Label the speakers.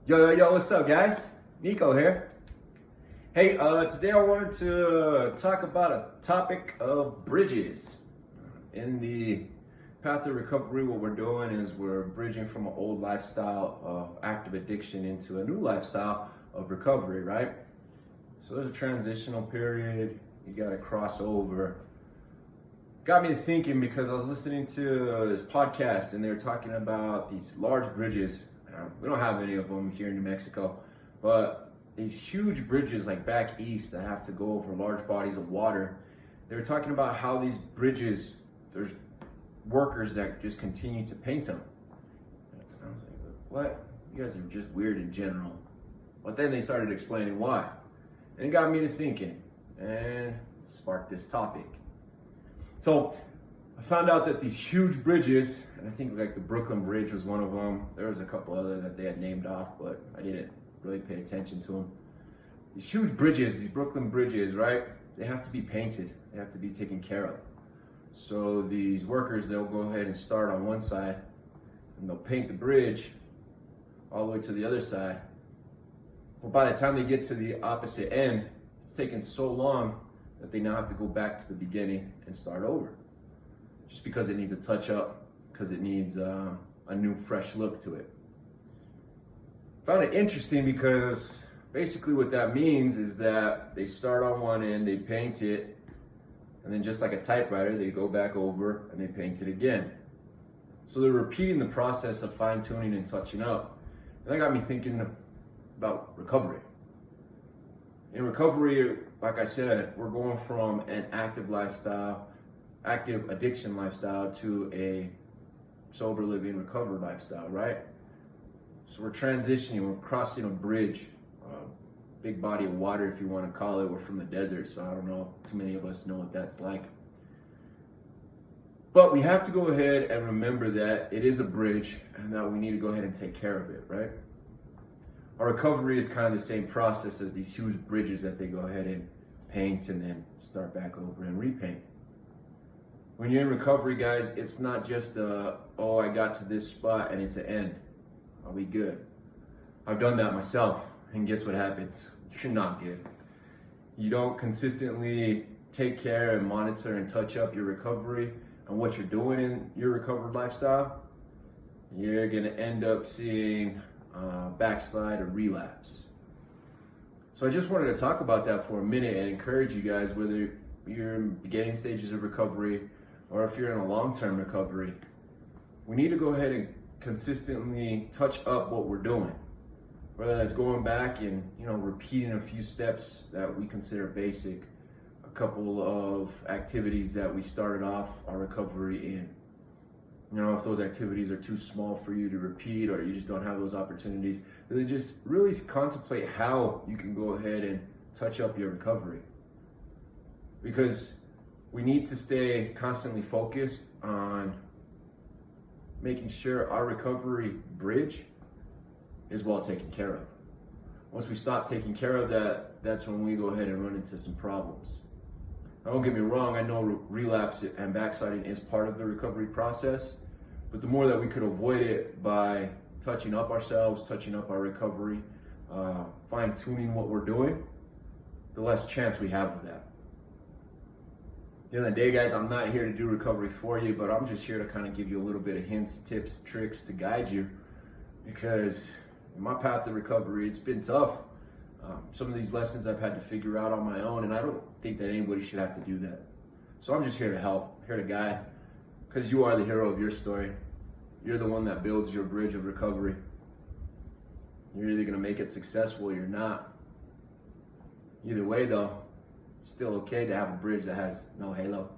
Speaker 1: Yo, what's up, guys? Nico here. Hey, today I wanted to talk about a topic of bridges. In the path of recovery, what we're doing is we're bridging from an old lifestyle of active addiction into a new lifestyle of recovery, right? So there's a transitional period, you gotta cross over. Got me thinking because I was listening to this podcast and they were talking about these large bridges. We don't have any of them here in New Mexico, but these huge bridges like back east that have to go over large bodies of water. They were talking about how these bridges, there's workers that just continue to paint them. I was like, what? You guys are just weird in general. But then they started explaining why. And it got me to thinking and sparked this topic. So I found out that these huge bridges, and I think like the Brooklyn Bridge was one of them. There was a couple other that they had named off, but I didn't really pay attention to them. These huge bridges, these Brooklyn bridges, right? They have to be painted. They have to be taken care of. So these workers, they'll go ahead and start on one side, and they'll paint the bridge all the way to the other side. But by the time they get to the opposite end, it's taken so long that they now have to go back to the beginning and start over. Just because it needs a touch up, because it needs a new fresh look to it. Found it interesting because basically what that means is that they start on one end, they paint it, and then just like a typewriter, they go back over and they paint it again. So they're repeating the process of fine tuning and touching up. And that got me thinking about recovery. In recovery, like I said, we're going from an active addiction lifestyle to a sober living, recovered lifestyle, right? So we're transitioning, we're crossing a bridge, a big body of water, if you want to call it. We're from the desert, so I don't know if too many of us know what that's like. But we have to go ahead and remember that it is a bridge and that we need to go ahead and take care of it, right? Our recovery is kind of the same process as these huge bridges that they go ahead and paint and then start back over and repaint. When you're in recovery, guys, it's not just oh, I got to this spot and it's an end. I'll be good. I've done that myself, and guess what happens? You're not good. You don't consistently take care and monitor and touch up your recovery and what you're doing in your recovered lifestyle, you're gonna end up seeing backslide or relapse. So I just wanted to talk about that for a minute and encourage you guys, whether you're in beginning stages of recovery or if you're in a long-term recovery, we need to go ahead and consistently touch up what we're doing. Whether that's going back and repeating a few steps that we consider basic, a couple of activities that we started off our recovery in. If those activities are too small for you to repeat or you just don't have those opportunities, then just really contemplate how you can go ahead and touch up your recovery. Because we need to stay constantly focused on making sure our recovery bridge is well taken care of. Once we stop taking care of that, that's when we go ahead and run into some problems. Now, don't get me wrong, I know relapse and backsliding is part of the recovery process, but the more that we could avoid it by touching up ourselves, touching up our recovery, fine-tuning what we're doing, the less chance we have of that. At the end of the day, guys, I'm not here to do recovery for you, but I'm just here to kind of give you a little bit of hints, tips, tricks to guide you, because in my path to recovery, it's been tough. Some of these lessons I've had to figure out on my own, and I don't think that anybody should have to do that. So I'm just here to help, here to guide, because you are the hero of your story. You're the one that builds your bridge of recovery. You're either gonna make it successful or you're not. Either way though, it's still okay to have a bridge that has no halo.